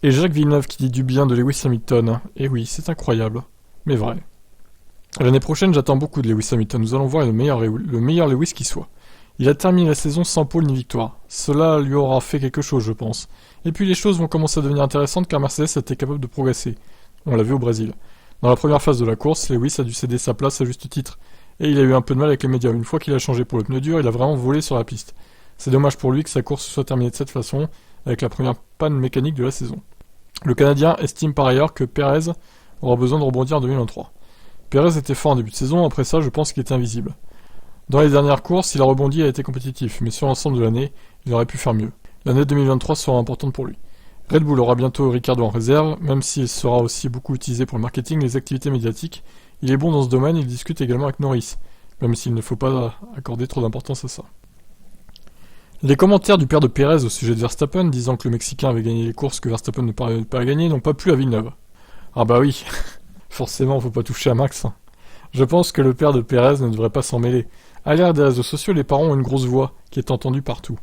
Et Jacques Villeneuve qui dit du bien de Lewis Hamilton. Et oui, c'est incroyable. Mais vrai. L'année prochaine, j'attends beaucoup de Lewis Hamilton. Nous allons voir le meilleur Lewis qui soit. Il a terminé la saison sans pole ni victoire. Cela lui aura fait quelque chose, je pense. Et puis les choses vont commencer à devenir intéressantes car Mercedes était capable de progresser. On l'a vu au Brésil. Dans la première phase de la course, Lewis a dû céder sa place à juste titre. Et il a eu un peu de mal avec les médias. Une fois qu'il a changé pour le pneu dur, il a vraiment volé sur la piste. C'est dommage pour lui que sa course soit terminée de cette façon, avec la première panne mécanique de la saison. Le Canadien estime par ailleurs que Perez aura besoin de rebondir en 2023. Perez était fort en début de saison, après ça je pense qu'il était invisible. Dans les dernières courses, il a rebondi et a été compétitif, mais sur l'ensemble de l'année, il aurait pu faire mieux. L'année 2023 sera importante pour lui. Red Bull aura bientôt Ricciardo en réserve, même s'il sera aussi beaucoup utilisé pour le marketing et les activités médiatiques. Il est bon dans ce domaine, il discute également avec Norris, même s'il ne faut pas accorder trop d'importance à ça. Les commentaires du père de Perez au sujet de Verstappen, disant que le Mexicain avait gagné les courses que Verstappen ne parvenait pas à gagner, n'ont pas plu à Villeneuve. Ah bah oui, forcément faut pas toucher à Max. Je pense que le père de Perez ne devrait pas s'en mêler. À l'ère des réseaux sociaux, les parents ont une grosse voix, qui est entendue partout.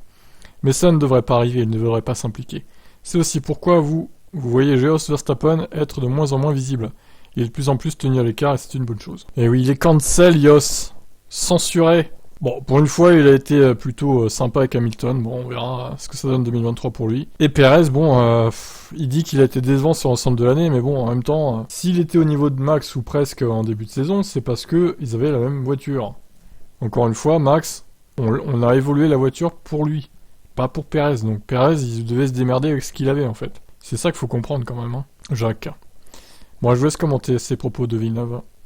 Mais ça ne devrait pas arriver, ils ne devraient pas s'impliquer. C'est aussi pourquoi vous voyez Jos Verstappen être de moins en moins visible. Il est de plus en plus tenu à l'écart et c'est une bonne chose. Et oui, il est cancel, Jos. Censuré. Bon, pour une fois, il a été plutôt sympa avec Hamilton. Bon, on verra ce que ça donne 2023 pour lui. Et Perez, bon, il dit qu'il a été décevant sur l'ensemble de l'année, mais bon, en même temps, s'il était au niveau de Max ou presque en début de saison, c'est parce que ils avaient la même voiture. Encore une fois, Max, on a évolué la voiture pour lui, pas pour Perez. Donc Perez, il devait se démerder avec ce qu'il avait en fait. C'est ça qu'il faut comprendre quand même, hein, Jacques. Bon, je vous laisse commenter ces propos de Villeneuve.